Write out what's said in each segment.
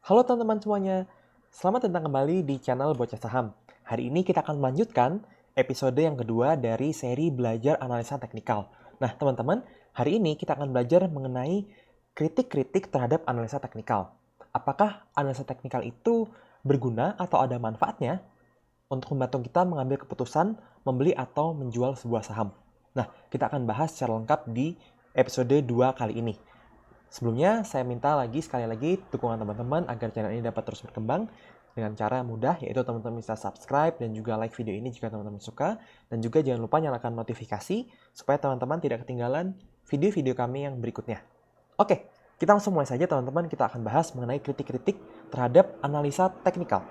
Halo teman-teman semuanya, selamat datang kembali di channel Bocah Saham. Hari ini kita akan melanjutkan episode yang kedua dari seri belajar analisa teknikal. Nah teman-teman, hari ini kita akan belajar mengenai kritik-kritik terhadap analisa teknikal. Apakah analisa teknikal itu berguna atau ada manfaatnya untuk membantu kita mengambil keputusan membeli atau menjual sebuah saham? Nah, kita akan bahas secara lengkap di episode 2 kali ini. Sebelumnya, saya minta sekali lagi dukungan teman-teman agar channel ini dapat terus berkembang dengan cara mudah, yaitu teman-teman bisa subscribe dan juga like video ini jika teman-teman suka. Dan juga jangan lupa nyalakan notifikasi supaya teman-teman tidak ketinggalan video-video kami yang berikutnya. Oke, kita langsung mulai saja teman-teman. Kita akan bahas mengenai kritik-kritik terhadap analisa teknikal.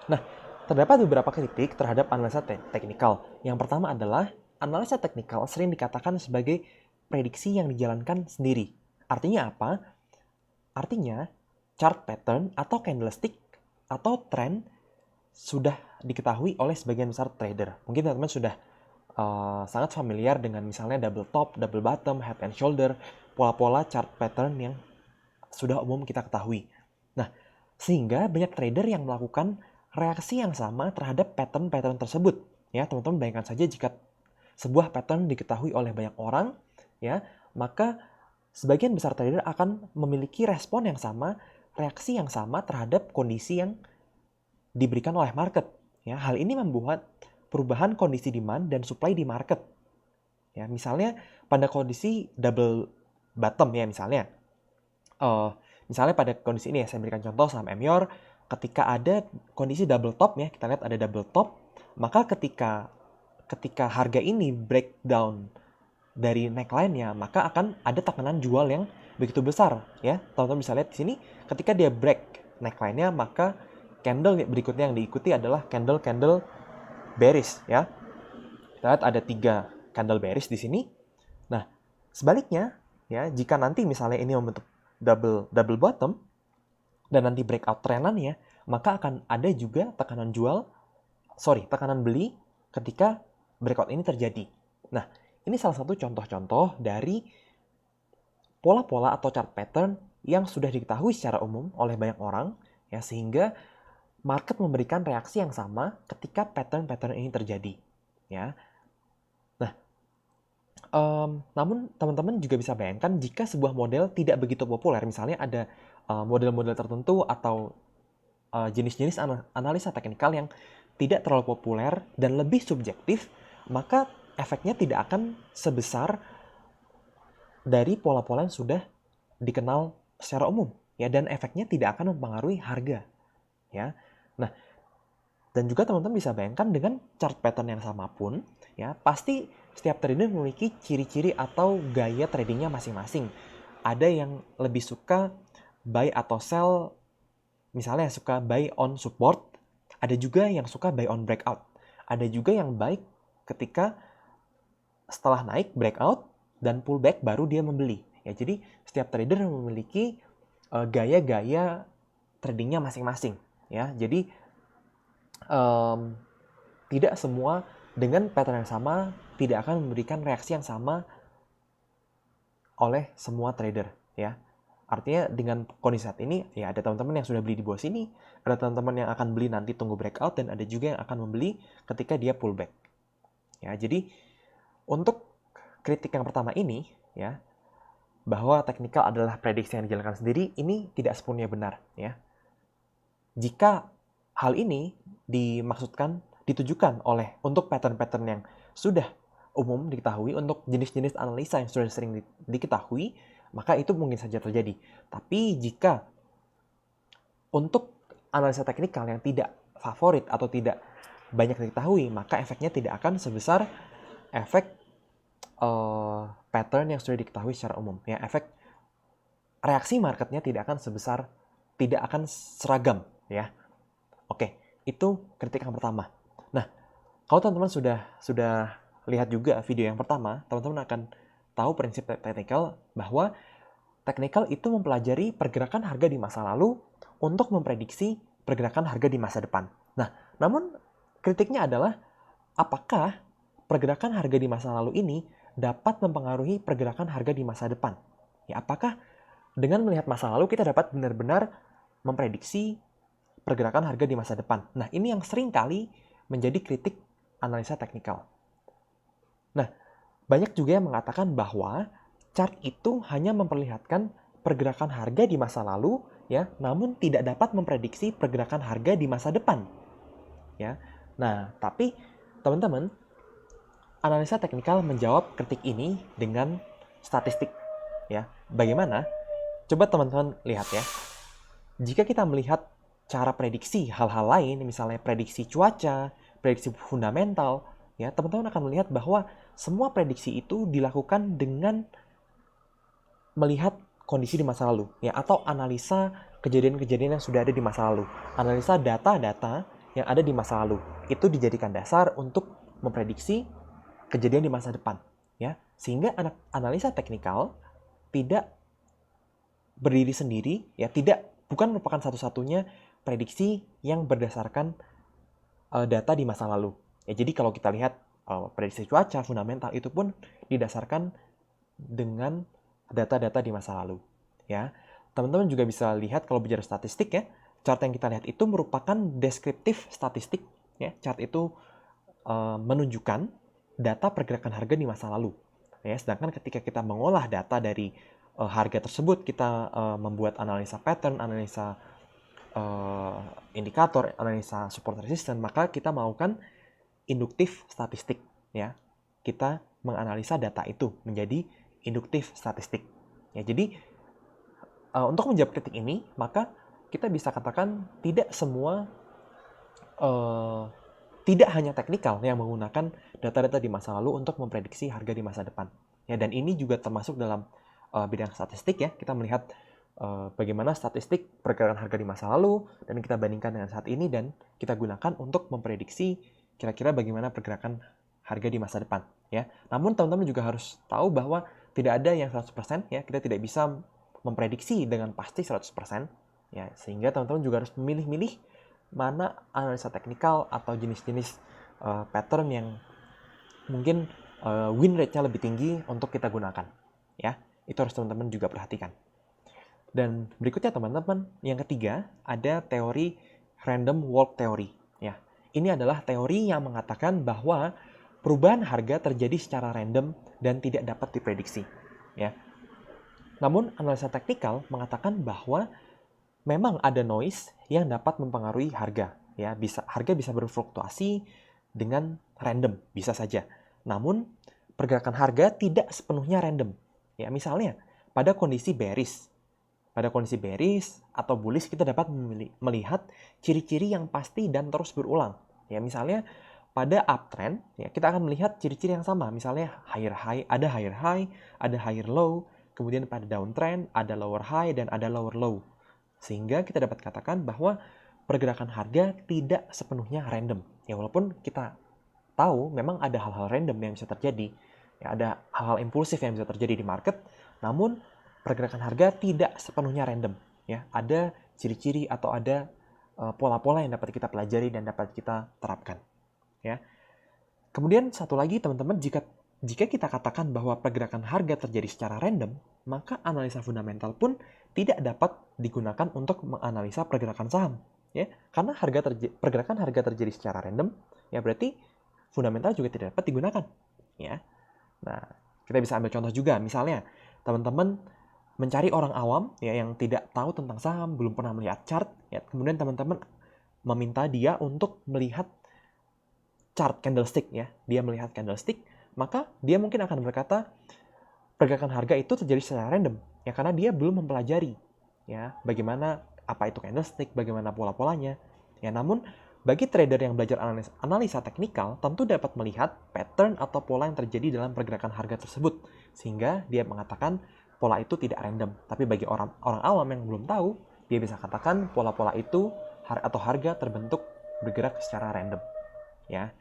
Nah, terdapat beberapa kritik terhadap analisa teknikal. Yang pertama adalah analisa teknikal sering dikatakan sebagai prediksi yang dijalankan sendiri. Artinya apa? Artinya, chart pattern atau candlestick atau trend sudah diketahui oleh sebagian besar trader. Mungkin teman-teman sudah sangat familiar dengan misalnya double top, double bottom, head and shoulder, pola-pola chart pattern yang sudah umum kita ketahui. Nah, sehingga banyak trader yang melakukan reaksi yang sama terhadap pattern-pattern tersebut. Ya, teman-teman bayangkan saja jika sebuah pattern diketahui oleh banyak orang, ya, maka sebagian besar trader akan memiliki respon yang sama, reaksi yang sama terhadap kondisi yang diberikan oleh market. Ya, hal ini membuat perubahan kondisi demand dan supply di market. Ya, misalnya pada kondisi double bottom ya misalnya pada kondisi ini ya saya berikan contoh saham Emior ketika ada kondisi double top ya, kita lihat ada double top, maka ketika harga ini breakdown dari neckline-nya, maka akan ada tekanan jual yang begitu besar ya. Teman-teman bisa lihat di sini ketika dia break neckline-nya, maka candle berikutnya yang diikuti adalah candle bearish ya. Kita lihat ada 3 candle bearish di sini. Nah, sebaliknya ya, jika nanti misalnya ini membentuk double bottom dan nanti breakout trenannya, maka akan ada juga tekanan beli ketika breakout ini terjadi. Nah, ini salah satu contoh-contoh dari pola-pola atau chart pattern yang sudah diketahui secara umum oleh banyak orang, ya, sehingga market memberikan reaksi yang sama ketika pattern-pattern ini terjadi. Ya. Nah, namun teman-teman juga bisa bayangkan jika sebuah model tidak begitu populer, misalnya ada model-model tertentu atau jenis-jenis analisa teknikal yang tidak terlalu populer dan lebih subjektif, maka efeknya tidak akan sebesar dari pola-pola yang sudah dikenal secara umum ya, dan efeknya tidak akan mempengaruhi harga ya. Nah, dan juga teman-teman bisa bayangkan dengan chart pattern yang sama pun ya, pasti setiap trader memiliki ciri-ciri atau gaya tradingnya masing-masing. Ada yang lebih suka buy atau sell, misalnya suka buy on support, ada juga yang suka buy on breakout. Ada juga yang buy ketika setelah naik breakout dan pullback baru dia membeli. Ya, jadi setiap trader memiliki gaya-gaya tradingnya masing-masing. Ya, jadi tidak semua dengan pattern yang sama tidak akan memberikan reaksi yang sama oleh semua trader. Ya, artinya dengan kondisi saat ini ya ada teman-teman yang sudah beli di bawah sini, ada teman-teman yang akan beli nanti tunggu breakout, dan ada juga yang akan membeli ketika dia pullback. Ya, jadi untuk kritik yang pertama ini ya, bahwa teknikal adalah prediksi yang dijalankan sendiri, ini tidak sepenuhnya benar ya. Jika hal ini ditujukan untuk pattern-pattern yang sudah umum diketahui, untuk jenis-jenis analisa yang sudah sering diketahui, maka itu mungkin saja terjadi. Tapi jika untuk analisa teknikal yang tidak favorit atau tidak banyak diketahui, maka efeknya tidak akan sebesar efek pattern yang sudah diketahui secara umum. Ya, efek reaksi marketnya tidak akan seragam. Ya, oke, itu kritik yang pertama. Nah, kalau teman-teman sudah lihat juga video yang pertama, teman-teman akan tahu prinsip teknikal bahwa teknikal itu mempelajari pergerakan harga di masa lalu untuk memprediksi pergerakan harga di masa depan. Nah, namun kritiknya adalah apakah pergerakan harga di masa lalu ini dapat mempengaruhi pergerakan harga di masa depan? Ya, apakah dengan melihat masa lalu kita dapat benar-benar memprediksi pergerakan harga di masa depan. Nah, ini yang sering kali menjadi kritik analisa teknikal. Nah, banyak juga yang mengatakan bahwa chart itu hanya memperlihatkan pergerakan harga di masa lalu, ya, namun tidak dapat memprediksi pergerakan harga di masa depan, ya. Nah, tapi teman-teman, analisa teknikal menjawab kritik ini dengan statistik, ya. Bagaimana? Coba teman-teman lihat ya. Jika kita melihat cara prediksi hal-hal lain, misalnya prediksi cuaca, prediksi fundamental, ya, teman-teman akan melihat bahwa semua prediksi itu dilakukan dengan melihat kondisi di masa lalu, ya, atau analisa kejadian-kejadian yang sudah ada di masa lalu, analisa data-data yang ada di masa lalu. Itu dijadikan dasar untuk memprediksi kejadian di masa depan, ya. Sehingga analisa teknikal tidak berdiri sendiri, ya, bukan merupakan satu-satunya prediksi yang berdasarkan data di masa lalu. Ya, jadi kalau kita lihat prediksi cuaca fundamental itu pun didasarkan dengan data-data di masa lalu, ya. Teman-teman juga bisa lihat kalau bicara statistik, ya, chart yang kita lihat itu merupakan deskriptif statistik, ya. Chart itu menunjukkan data pergerakan harga di masa lalu, ya. Sedangkan ketika kita mengolah data dari harga tersebut, kita membuat analisa pattern, analisa indikator, analisa support resistance, maka kita melakukan induktif statistik, ya. Kita menganalisa data itu menjadi induktif statistik. Ya, jadi untuk menjawab kritik ini, maka kita bisa katakan tidak hanya teknikal yang menggunakan data-data di masa lalu untuk memprediksi harga di masa depan. Ya, dan ini juga termasuk dalam bidang statistik, ya. Kita melihat bagaimana statistik pergerakan harga di masa lalu dan kita bandingkan dengan saat ini dan kita gunakan untuk memprediksi kira-kira bagaimana pergerakan harga di masa depan, ya. Namun teman-teman juga harus tahu bahwa tidak ada yang 100%, ya. Kita tidak bisa memprediksi dengan pasti 100%, ya. Sehingga teman-teman juga harus memilih-milih mana analisa teknikal atau jenis-jenis pattern yang mungkin win rate-nya lebih tinggi untuk kita gunakan, ya. Itu harus teman-teman juga perhatikan. Dan berikutnya teman-teman, yang ketiga ada teori random walk theory, ya. Ini adalah teori yang mengatakan bahwa perubahan harga terjadi secara random dan tidak dapat diprediksi, ya. Namun analisa teknikal mengatakan bahwa memang ada noise yang dapat mempengaruhi harga, ya. Harga bisa berfluktuasi dengan random, bisa saja. Namun pergerakan harga tidak sepenuhnya random, ya. Misalnya pada kondisi bearish atau bullish kita dapat melihat ciri-ciri yang pasti dan terus berulang, ya. Misalnya pada uptrend, ya, kita akan melihat ciri-ciri yang sama. Misalnya higher high, ada higher low, kemudian pada downtrend ada lower high dan ada lower low. Sehingga kita dapat katakan bahwa pergerakan harga tidak sepenuhnya random. Ya, walaupun kita tahu memang ada hal-hal random yang bisa terjadi, ya, ada hal-hal impulsif yang bisa terjadi di market, namun pergerakan harga tidak sepenuhnya random, ya. Ada ciri-ciri atau ada pola-pola yang dapat kita pelajari dan dapat kita terapkan, ya. Kemudian satu lagi teman-teman, jika kita katakan bahwa pergerakan harga terjadi secara random, maka analisa fundamental pun tidak dapat digunakan untuk menganalisa pergerakan saham, ya. Karena pergerakan harga terjadi secara random, ya berarti fundamental juga tidak dapat digunakan, ya. Nah, kita bisa ambil contoh juga, misalnya teman-teman mencari orang awam, ya, yang tidak tahu tentang saham, belum pernah melihat chart, ya. Kemudian teman-teman meminta dia untuk melihat chart candlestick, ya. Dia melihat candlestick, maka dia mungkin akan berkata pergerakan harga itu terjadi secara random, ya, karena dia belum mempelajari, ya, bagaimana apa itu candlestick, bagaimana pola-polanya, ya. Namun bagi trader yang belajar analisa teknikal tentu dapat melihat pattern atau pola yang terjadi dalam pergerakan harga tersebut, sehingga dia mengatakan pola itu tidak random. Tapi bagi orang awam yang belum tahu, dia bisa katakan pola-pola itu atau harga terbentuk bergerak secara random, ya.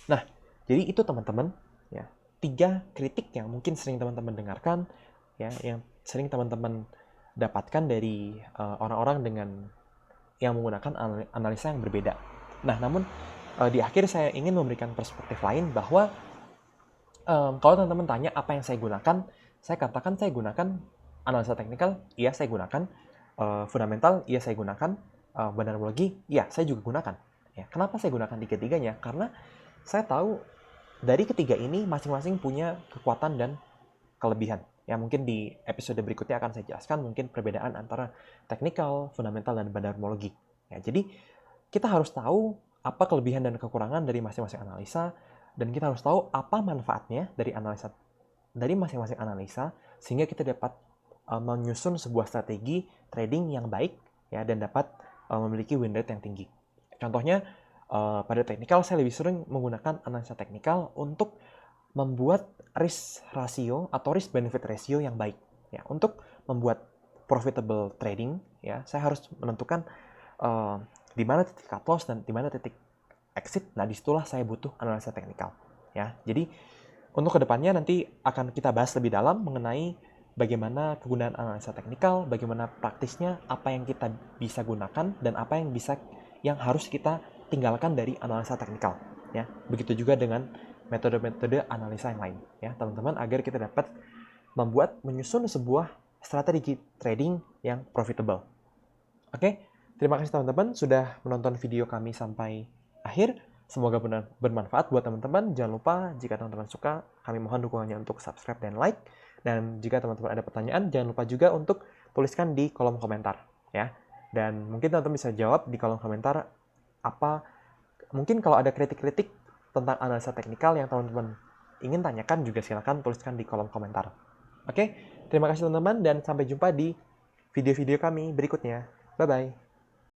Nah, jadi itu teman-teman, ya, 3 kritik yang mungkin sering teman-teman dengarkan, ya, yang sering teman-teman dapatkan dari orang-orang dengan yang menggunakan analisa yang berbeda. Nah, namun di akhir saya ingin memberikan perspektif lain bahwa kalau teman-teman tanya apa yang saya gunakan, saya katakan saya gunakan analisa teknikal, iya saya gunakan. Fundamental, iya saya gunakan. Bandarmologi, iya saya juga gunakan. Ya, kenapa saya gunakan tiga-tiganya? Karena saya tahu dari ketiga ini masing-masing punya kekuatan dan kelebihan. Ya, mungkin di episode berikutnya akan saya jelaskan mungkin perbedaan antara teknikal, fundamental, dan bandarmologi. Ya, jadi kita harus tahu apa kelebihan dan kekurangan dari masing-masing analisa, dan kita harus tahu apa manfaatnya dari masing-masing analisa, sehingga kita dapat menyusun sebuah strategi trading yang baik, ya, dan dapat memiliki win rate yang tinggi. Contohnya, pada teknikal saya lebih sering menggunakan analisa teknikal untuk membuat risk ratio atau risk benefit ratio yang baik. Ya, untuk membuat profitable trading, ya, saya harus menentukan di mana titik cut loss dan di mana titik exit. Nah, disitulah saya butuh analisa teknikal. Ya, jadi untuk kedepannya nanti akan kita bahas lebih dalam mengenai bagaimana kegunaan analisa teknikal, bagaimana praktisnya, apa yang kita bisa gunakan, dan apa yang harus kita tinggalkan dari analisa teknikal. Ya, begitu juga dengan metode-metode analisa yang lain, ya teman-teman, agar kita dapat menyusun sebuah strategi trading yang profitable. Oke, terima kasih teman-teman sudah menonton video kami sampai akhir. Semoga bermanfaat buat teman-teman. Jangan lupa jika teman-teman suka, kami mohon dukungannya untuk subscribe dan like. Dan jika teman-teman ada pertanyaan, jangan lupa juga untuk tuliskan di kolom komentar, ya. Dan mungkin teman-teman bisa jawab di kolom komentar mungkin kalau ada kritik-kritik tentang analisa teknikal yang teman-teman ingin tanyakan, juga silakan tuliskan di kolom komentar. Oke, terima kasih teman-teman dan sampai jumpa di video-video kami berikutnya. Bye-bye.